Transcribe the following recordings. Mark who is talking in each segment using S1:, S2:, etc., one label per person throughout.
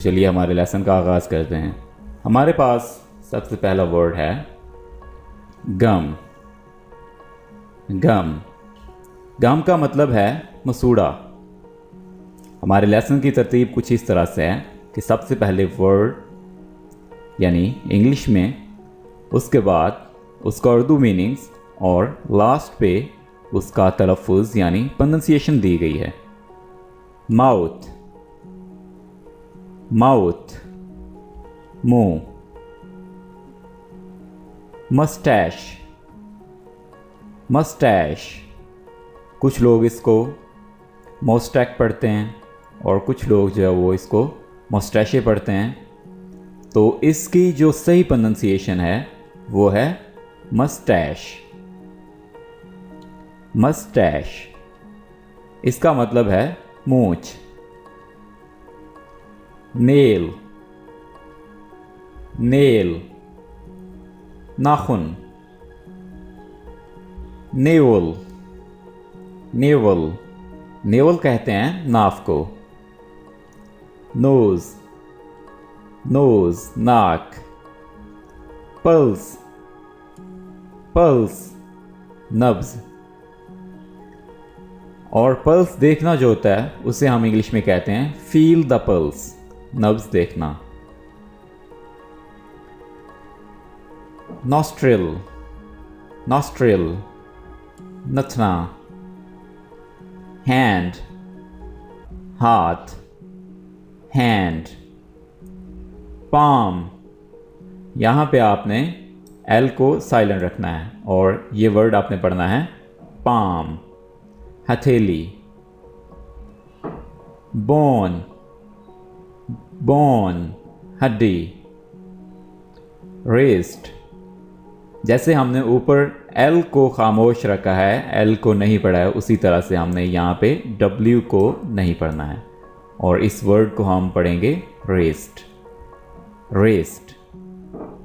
S1: चलिए हमारे लेसन का आगाज़ करते हैं। हमारे पास सबसे पहला वर्ड है गम। गम गम का मतलब है मसूड़ा। हमारे लेसन की तरतीब कुछ इस तरह से है कि सबसे पहले वर्ड यानी इंग्लिश में, उसके बाद उसका उर्दू मीनिंग्स और लास्ट पे उसका तलफ़ुज़ यानी प्रोनंसिएशन दी गई है। माउथ, माउथ मुंह। मस्टैश, मस्टैश कुछ लोग इसको मोस्टैक पढ़ते हैं और कुछ लोग जो है वो इसको मोस्टैशे पढ़ते हैं। तो इसकी जो सही प्रोनंसिएशन है वो है मस्टैश। मस्टैश इसका मतलब है मूंछ। नेल, नेल नाखून। नेवल, नेवल नेवल कहते हैं नाफ को। नोज, नोज नाक। पल्स, पल्स नब्ज। और पल्स देखना जो होता है उसे हम इंग्लिश में कहते हैं फील द पल्स, नब्ज देखना। नॉस्ट्रिल, नॉस्ट्रिल नथना। हैंड, हाथ, हैंड। पाम, यहाँ पे आपने एल को साइलेंट रखना है और ये वर्ड आपने पढ़ना है पाम। हथेली। बोन, बोन हड्डी। रिस्ट, जैसे हमने ऊपर एल को खामोश रखा है, एल को नहीं पढ़ा है, उसी तरह से हमने यहाँ पे डब्ल्यू को नहीं पढ़ना है और इस वर्ड को हम पढ़ेंगे रेस्ट। रेस्ट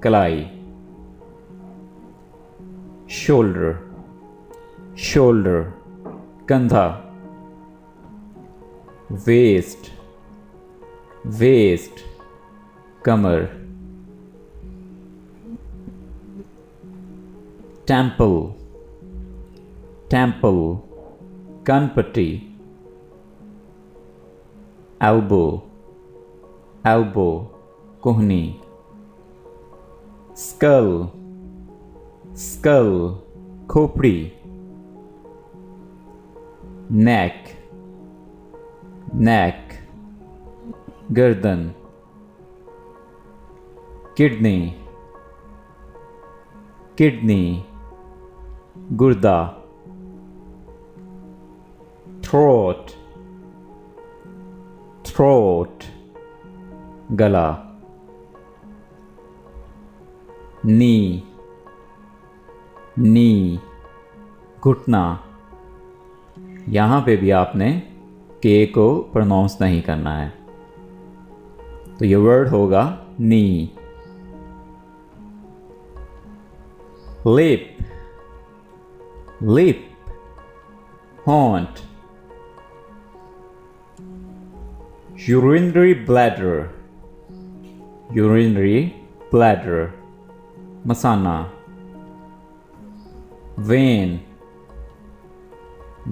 S1: कलाई। शोल्डर, शोल्डर कंधा। वेस्ट, वेस्ट कमर। टेम्पल, टेम्पल कानपट्टी। एल्बो, एल्बो कोहनी। स्कल, स्कल खोपड़ी। नेक, नेक गर्दन। किडनी, किडनी गुर्दा। थ्रोट, थ्रोट गला। नी, नी घुटना। यहाँ पे भी आपने के को प्रोनाउंस नहीं करना है, तो ये वर्ड होगा knee. Lip, lip haunt। urinary bladder, urinary bladder मसाना। vein,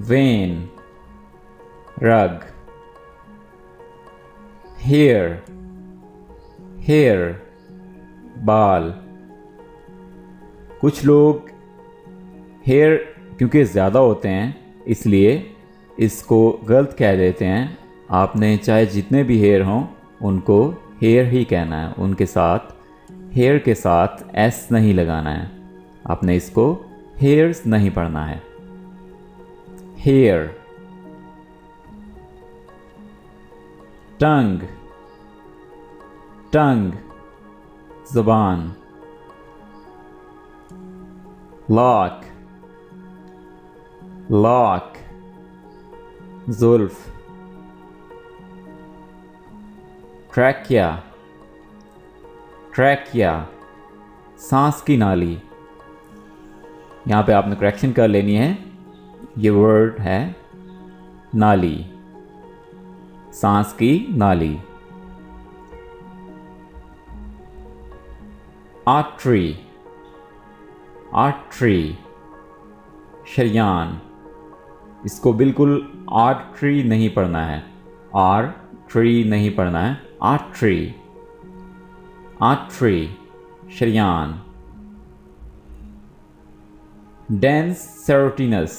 S1: vein रग। hair, hair बाल। कुछ लोग हेयर क्योंकि ज़्यादा होते हैं इसलिए इसको गलत कह देते हैं। आपने चाहे जितने भी हेयर हों उनको हेयर ही कहना है, उनके साथ हेयर के साथ एस नहीं लगाना है। आपने इसको हेयर्स नहीं पढ़ना है। हेयर। टंग, टंग ज़ुबान। लॉक, लॉक जुल्फ। ट्रैकिया, ट्रैकिया सांस की नाली। यहाँ पे आपने करेक्शन कर लेनी है, ये वर्ड है नाली, सांस की नाली। आर्टरी, आर्टरी, शरियान। इसको बिल्कुल आर्टरी नहीं पढ़ना है, आर्टरी नहीं पढ़ना है, आर्टरी, आर्टरी, शरियान। Dens serotinus,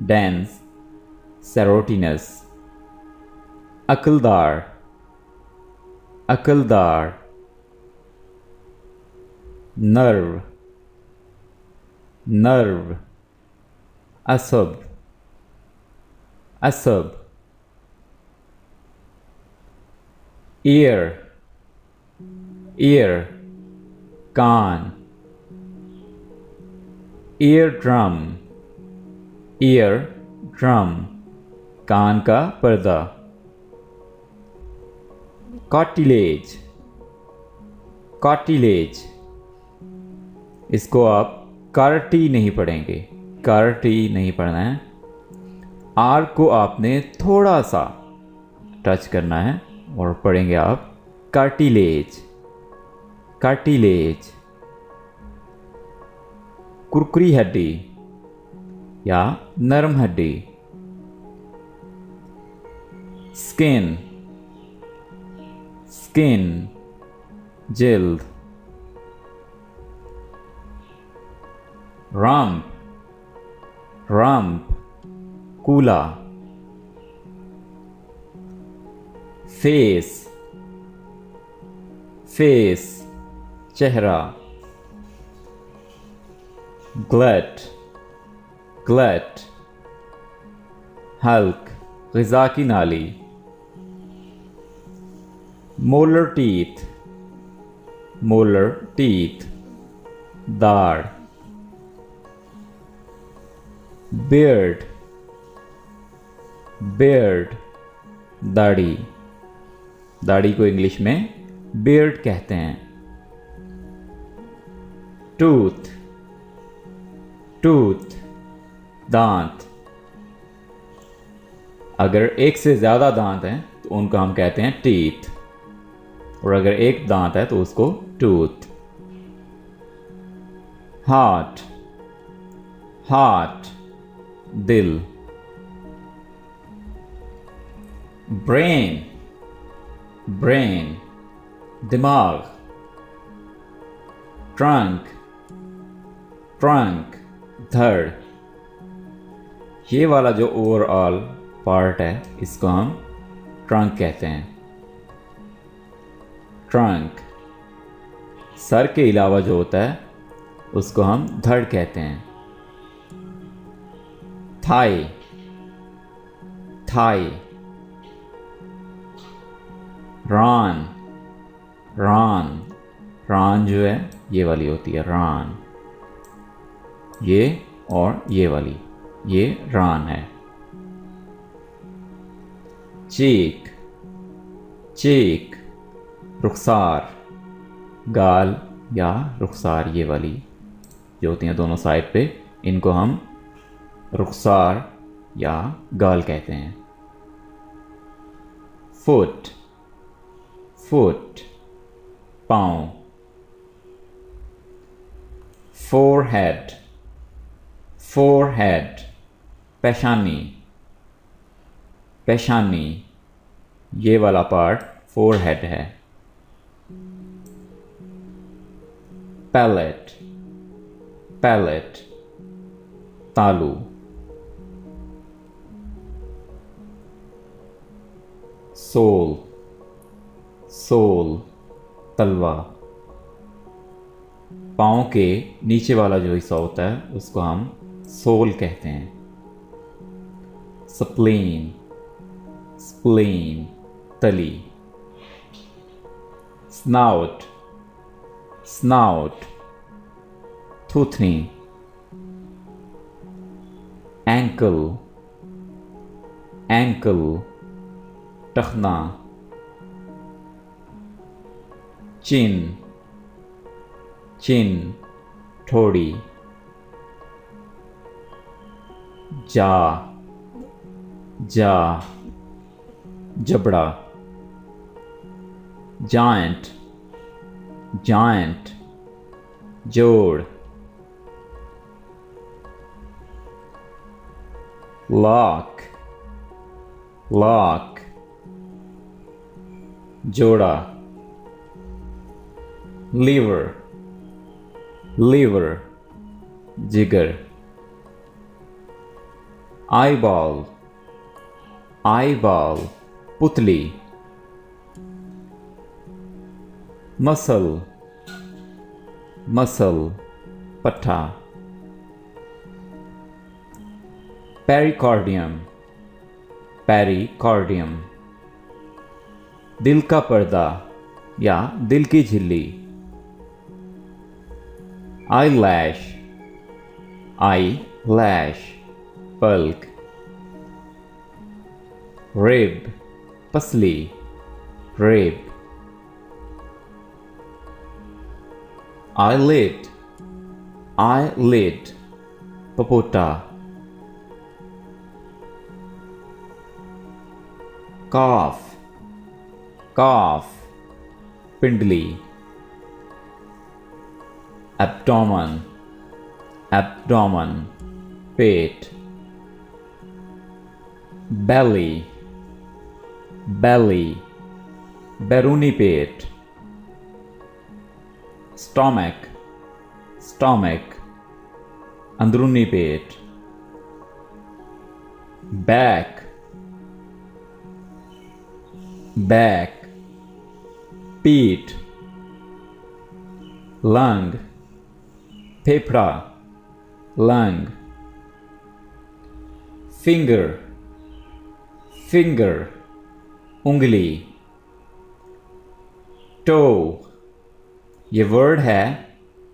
S1: dens serotinus. अकलदार, अकलदार। Nerve, nerve. असब, असब। ईयर, ईयर, कान। ईयर ड्रम, ईयर ड्रम, कान का पर्दा। Cartilage, cartilage. इसको आप कार्टी नहीं पढ़ेंगे, कार्टी नहीं पढ़ना है। आर को आपने थोड़ा सा टच करना है और पढ़ेंगे आप कार्टिलेज, कार्टिलेज। कुरकुरी हड्डी या नरम हड्डी। स्किन, स्किन, जिल्द। रम्प, रम्प, कूला। फेस, फेस, चेहरा। ग्लट, ग्लट, हल्क, ग़िज़ा की नाली। मोलर टीथ, मोलर टीथ, दाढ़। बियर्ड, बियर्ड, दाढ़ी। दाढ़ी को इंग्लिश में बियर्ड कहते हैं। टूथ, टूथ, दांत। अगर एक से ज़्यादा दांत हैं तो उनको हम कहते हैं टीथ, और अगर एक दांत है तो उसको टूथ। हार्ट, हार्ट, दिल। ब्रेन, ब्रेन, दिमाग। ट्रंक, ट्रंक, धड़। ये वाला जो ओवरऑल पार्ट है इसको हम ट्रंक कहते हैं, ट्रंक। सर के अलावा जो होता है उसको हम धड़ कहते हैं। Thai, Thai. रान, रान, रान जो है ये वाली होती है, रान। ये और ये वाली, ये रान है। चीक, चीक, रुखसार। गाल या रुखसार, ये वाली जो होती हैं दोनों साइड पे, इनको हम रुखसार या गाल कहते हैं। फुट, फुट, पाँव। फोरहेड, फोरहेड, पेशानी, पेशानी। ये वाला पार्ट फोरहेड है। पैलेट, पैलेट, तालू। सोल, सोल, तलवा। पाँव के नीचे वाला जो हिस्सा होता है उसको हम सोल कहते हैं। स्प्लीन, स्प्लीन, तली। स्नाउट, स्नाउट, थूथनी। एंकल, एंकल, टखना। चिन, चिन, ठोड़ी। जा, जा, जबड़ा। जायंट, जायंट, जोड़, लॉक, लॉक, जोड़ा, लीवर, लीवर, जिगर, आईबॉल, आईबॉल, पुतली, मसल, मसल, पट्टा, पेरिकॉर्डियम, पेरिकॉर्डियम, दिल का पर्दा या दिल की झिल्ली, आई लैश, आई लैश, पल्क, रिब, पसली, रिब, eyelid, eyelid, पपोटा, cough, cough, पिंडली, abdomen, abdomen, पेट, belly, belly, बैरूनी पेट, स्टोमक, स्टोमक, अंदरूनी पेट, बैक, बैक, पीठ, लंग, फेफड़ा, लंग, फिंगर, फिंगर, उंगली, टो, ये वर्ड है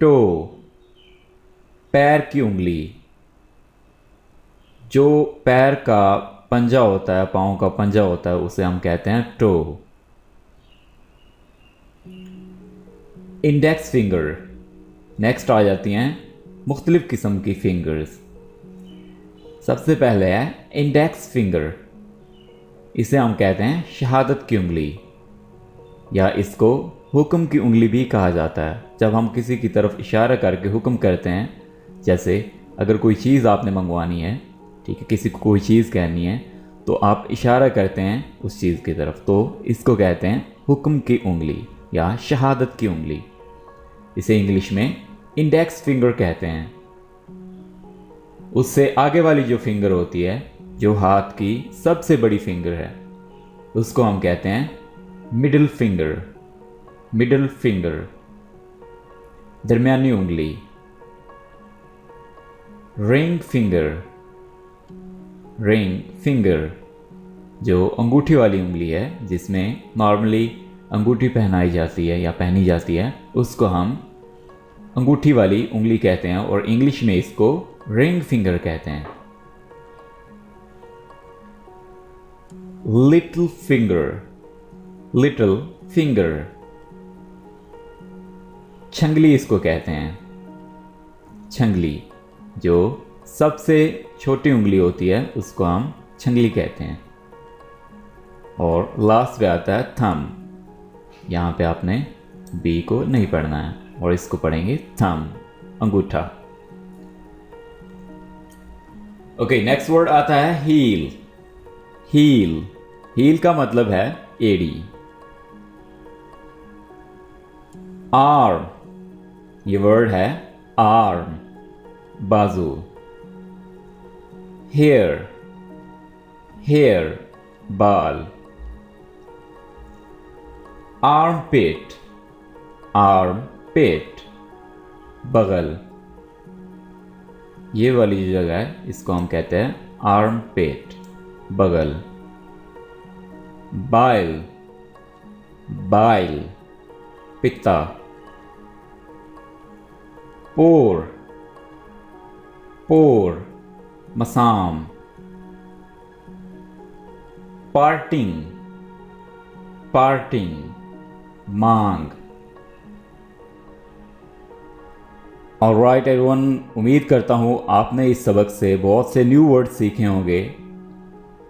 S1: टो, पैर की उंगली, जो पैर का पंजा होता है, पाँव का पंजा होता है, उसे हम कहते हैं टो। इंडेक्स फिंगर, नेक्स्ट आ जाती हैं मुख्तलिफ किस्म की फिंगर्स। सबसे पहले है इंडेक्स फिंगर, इसे हम कहते हैं शहादत की उंगली, या इसको हुक्म की उंगली भी कहा जाता है। जब हम किसी की तरफ इशारा करके हुक्म करते हैं, जैसे अगर कोई चीज़ आपने मंगवानी है, ठीक है, किसी को कोई चीज़ कहनी है, तो आप इशारा करते हैं उस चीज़ की तरफ, तो इसको कहते हैं हुक्म की उंगली या शहादत की उंगली। इसे इंग्लिश में इंडेक्स फिंगर कहते हैं। उससे आगे वाली जो फिंगर होती है, जो हाथ की सबसे बड़ी फिंगर है, उसको हम कहते हैं मिडिल फिंगर, मिडिल फिंगर, दरमियानी उंगली, रिंग फिंगर, रिंग फिंगर, जो अंगूठी वाली उंगली है, जिसमें नॉर्मली अंगूठी पहनाई जाती है या पहनी जाती है, उसको हम अंगूठी वाली उंगली कहते हैं और इंग्लिश में इसको रिंग फिंगर कहते हैं। लिटिल फिंगर, लिटिल फिंगर, छंगली इसको कहते हैं, छंगली, जो सबसे छोटी उंगली होती है उसको हम छंगली कहते हैं। और लास्ट पे आता है थम, यहाँ पे आपने बी को नहीं पढ़ना है और इसको पढ़ेंगे थम, अंगूठा। ओके, नेक्स्ट वर्ड आता है हील, हील, हील का मतलब है एड़ी। आर्म, ये वर्ड है आर्म, बाजू। हेयर, हेयर, बाल। आर्म पेट, आर्म पेट, बगल। ये वाली जो जगह है इसको हम कहते हैं आर्म पेट, बगल। बाइल, बाइल, पित्ता। पोर, पोर, मसाम। पार्टिंग, पार्टिंग, मांग। ऑलराइट एवरीवन, उम्मीद करता हूँ आपने इस सबक से बहुत से न्यू वर्ड सीखे होंगे।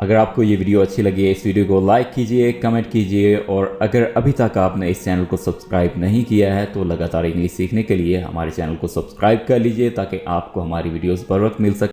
S1: अगर आपको ये वीडियो अच्छी लगी है, इस वीडियो को लाइक कीजिए, कमेंट कीजिए, और अगर अभी तक आपने इस चैनल को सब्सक्राइब नहीं किया है तो लगातार इंग्लिश सीखने के लिए हमारे चैनल को सब्सक्राइब कर लीजिए ताकि आपको हमारी वीडियोस बर वक्त मिल सके।